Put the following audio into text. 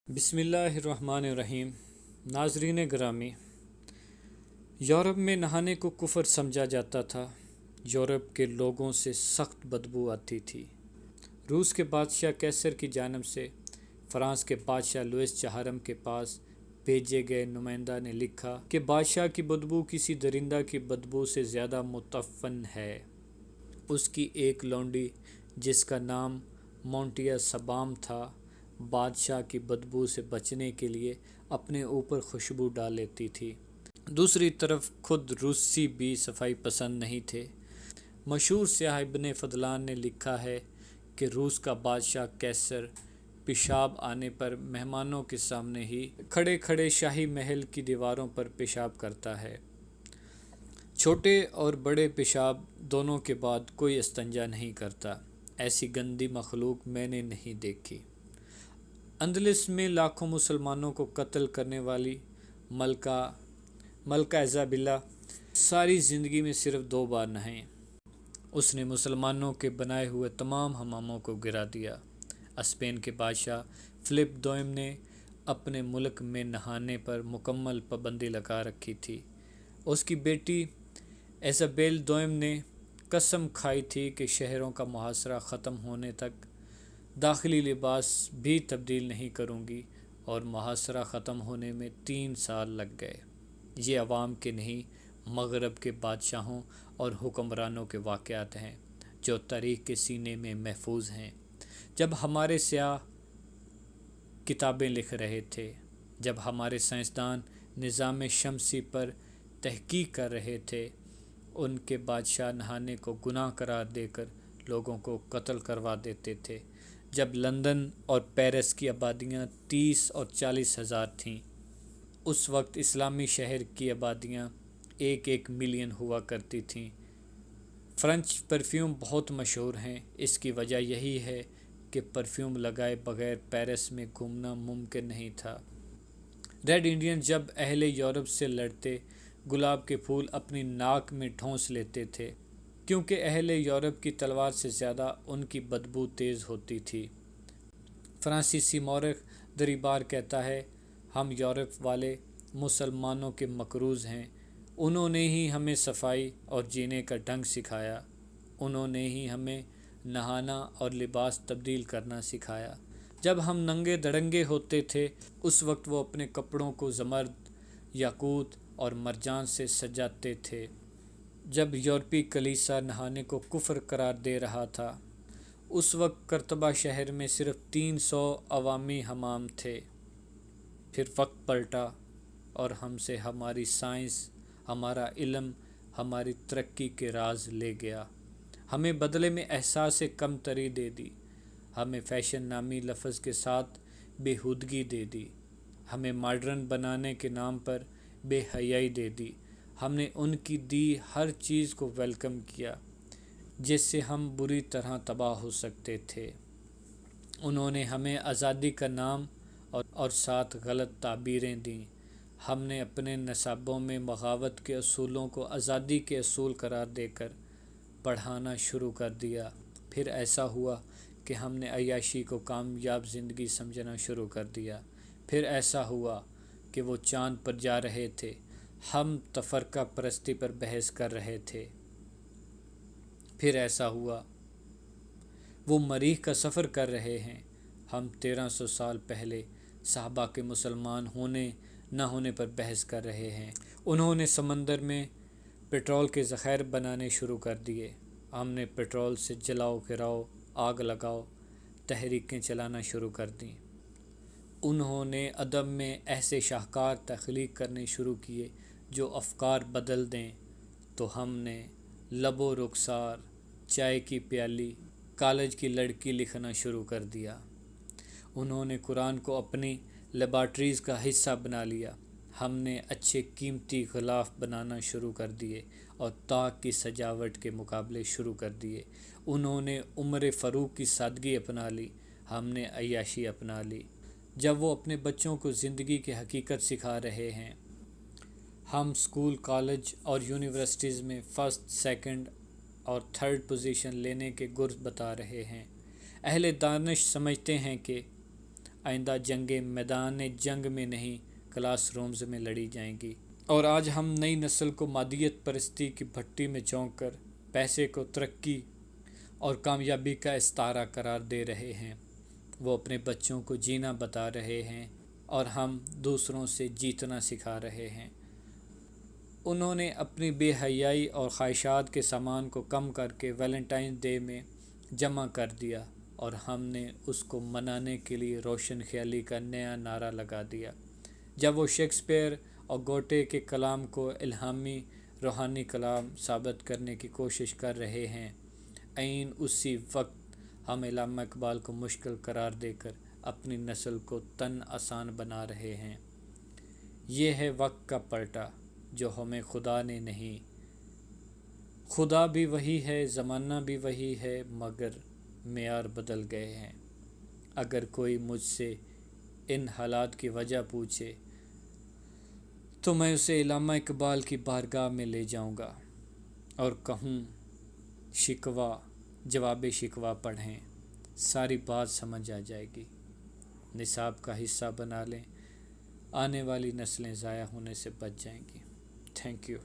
بسم اللہ الرحمن الرحیم۔ ناظرین گرامی، یورپ میں نہانے کو کفر سمجھا جاتا تھا۔ یورپ کے لوگوں سے سخت بدبو آتی تھی۔ روس کے بادشاہ قیصر کی جانب سے فرانس کے بادشاہ لوئس چہارم کے پاس بھیجے گئے نمائندہ نے لکھا کہ بادشاہ کی بدبو کسی درندہ کی بدبو سے زیادہ متعفن ہے۔ اس کی ایک لونڈی جس کا نام مونٹیا سبام تھا، بادشاہ کی بدبو سے بچنے کے لیے اپنے اوپر خوشبو ڈال لیتی تھی۔ دوسری طرف خود روسی بھی صفائی پسند نہیں تھے۔ مشہور سیاح ابن فضلان نے لکھا ہے کہ روس کا بادشاہ قیصر پیشاب آنے پر مہمانوں کے سامنے ہی کھڑے کھڑے شاہی محل کی دیواروں پر پیشاب کرتا ہے۔ چھوٹے اور بڑے پیشاب دونوں کے بعد کوئی استنجا نہیں کرتا۔ ایسی گندی مخلوق میں نے نہیں دیکھی۔ اندلس میں لاکھوں مسلمانوں کو قتل کرنے والی ملکہ ایزابیلا ساری زندگی میں صرف 2 بار نہائیں۔ اس نے مسلمانوں کے بنائے ہوئے تمام حماموں کو گرا دیا۔ اسپین کے بادشاہ فلپ دوئم نے اپنے ملک میں نہانے پر مکمل پابندی لگا رکھی تھی۔ اس کی بیٹی ایزابیل دوئم نے قسم کھائی تھی کہ شہروں کا محاصرہ ختم ہونے تک داخلی لباس بھی تبدیل نہیں کروں گی، اور محاصرہ ختم ہونے میں 3 سال لگ گئے۔ یہ عوام کے نہیں، مغرب کے بادشاہوں اور حکمرانوں کے واقعات ہیں جو تاریخ کے سینے میں محفوظ ہیں۔ جب ہمارے سیاح کتابیں لکھ رہے تھے، جب ہمارے سائنسدان نظام شمسی پر تحقیق کر رہے تھے، ان کے بادشاہ نہانے کو گناہ قرار دے کر لوگوں کو قتل کروا دیتے تھے۔ جب لندن اور پیرس کی آبادیاں 30 اور 40 ہزار تھیں، اس وقت اسلامی شہر کی آبادیاں 1 ملین ہوا کرتی تھیں۔ فرینچ پرفیوم بہت مشہور ہیں۔ اس کی وجہ یہی ہے کہ پرفیوم لگائے بغیر پیرس میں گھومنا ممکن نہیں تھا۔ ریڈ انڈین جب اہل یورپ سے لڑتے، گلاب کے پھول اپنی ناک میں ٹھونس لیتے تھے، کیونکہ اہل یورپ کی تلوار سے زیادہ ان کی بدبو تیز ہوتی تھی۔ فرانسیسی مورخ دریبار کہتا ہے، ہم یورپ والے مسلمانوں کے مقروض ہیں۔ انہوں نے ہی ہمیں صفائی اور جینے کا ڈھنگ سکھایا۔ انہوں نے ہی ہمیں نہانا اور لباس تبدیل کرنا سکھایا۔ جب ہم ننگے دڑنگے ہوتے تھے، اس وقت وہ اپنے کپڑوں کو زمرد، یاقوت اور مرجان سے سجاتے تھے۔ جب یورپی کلیسا نہانے کو کفر قرار دے رہا تھا، اس وقت قرطبہ شہر میں صرف 300 عوامی حمام تھے۔ پھر وقت پلٹا اور ہم سے ہماری سائنس، ہمارا علم، ہماری ترقی کے راز لے گیا۔ ہمیں بدلے میں احساس کمتری دے دی۔ ہمیں فیشن نامی لفظ کے ساتھ بے ہودگی دے دی۔ ہمیں ماڈرن بنانے کے نام پر بے حیائی دے دی۔ ہم نے ان کی دی ہر چیز کو ویلکم کیا جس سے ہم بری طرح تباہ ہو سکتے تھے۔ انہوں نے ہمیں آزادی کا نام اور ساتھ غلط تعبیریں دیں۔ ہم نے اپنے نصابوں میں بغاوت کے اصولوں کو آزادی کے اصول قرار دے کر پڑھانا شروع کر دیا۔ پھر ایسا ہوا کہ ہم نے عیاشی کو کامیاب زندگی سمجھنا شروع کر دیا۔ پھر ایسا ہوا کہ وہ چاند پر جا رہے تھے، ہم تفرقہ پرستی پر بحث کر رہے تھے۔ پھر ایسا ہوا وہ مریخ کا سفر کر رہے ہیں، ہم 1300 سال پہلے صحابہ کے مسلمان ہونے نہ ہونے پر بحث کر رہے ہیں۔ انہوں نے سمندر میں پٹرول کے ذخائر بنانے شروع کر دیے، ہم نے پٹرول سے جلاؤ گراؤ، آگ لگاؤ تحریکیں چلانا شروع کر دیں۔ انہوں نے ادب میں ایسے شاہکار تخلیق کرنے شروع کیے جو افکار بدل دیں، تو ہم نے لب و رخسار، چائے کی پیالی، کالج کی لڑکی لکھنا شروع کر دیا۔ انہوں نے قرآن کو اپنی لیبارٹریز کا حصہ بنا لیا، ہم نے اچھے قیمتی غلاف بنانا شروع کر دیے اور طاق کی سجاوٹ کے مقابلے شروع کر دیے۔ انہوں نے عمر فاروق کی سادگی اپنا لی، ہم نے عیاشی اپنا لی۔ جب وہ اپنے بچوں کو زندگی کی حقیقت سکھا رہے ہیں، ہم اسکول، کالج اور یونیورسٹیز میں 1st، 2nd اور 3rd پوزیشن لینے کے گرز بتا رہے ہیں۔ اہل دانش سمجھتے ہیں کہ آئندہ جنگیں میدان جنگ میں نہیں کلاس رومز میں لڑی جائیں گی۔ اور آج ہم نئی نسل کو مادیت پرستی کی بھٹی میں جھونک کر پیسے کو ترقی اور کامیابی کا استعارہ قرار دے رہے ہیں۔ وہ اپنے بچوں کو جینا بتا رہے ہیں اور ہم دوسروں سے جیتنا سکھا رہے ہیں۔ انہوں نے اپنی بے حیائی اور خواہشات کے سامان کو کم کر کے ویلنٹائن ڈے میں جمع کر دیا اور ہم نے اس کو منانے کے لیے روشن خیالی کا نیا نعرہ لگا دیا۔ جب وہ شیکسپیئر اور گوٹے کے کلام کو الہامی روحانی کلام ثابت کرنے کی کوشش کر رہے ہیں، عین اسی وقت ہم علامہ اقبال کو مشکل قرار دے کر اپنی نسل کو تن آسان بنا رہے ہیں۔ یہ ہے وقت کا پلٹا جو ہمیں خدا نے نہیں۔ خدا بھی وہی ہے، زمانہ بھی وہی ہے، مگر معیار بدل گئے ہیں۔ اگر کوئی مجھ سے ان حالات کی وجہ پوچھے تو میں اسے علامہ اقبال کی بارگاہ میں لے جاؤں گا اور کہوں جواب شکوہ پڑھیں، ساری بات سمجھ آ جائے گی۔ نصاب کا حصہ بنا لیں، آنے والی نسلیں ضائع ہونے سے بچ جائیں گی۔ Thank you.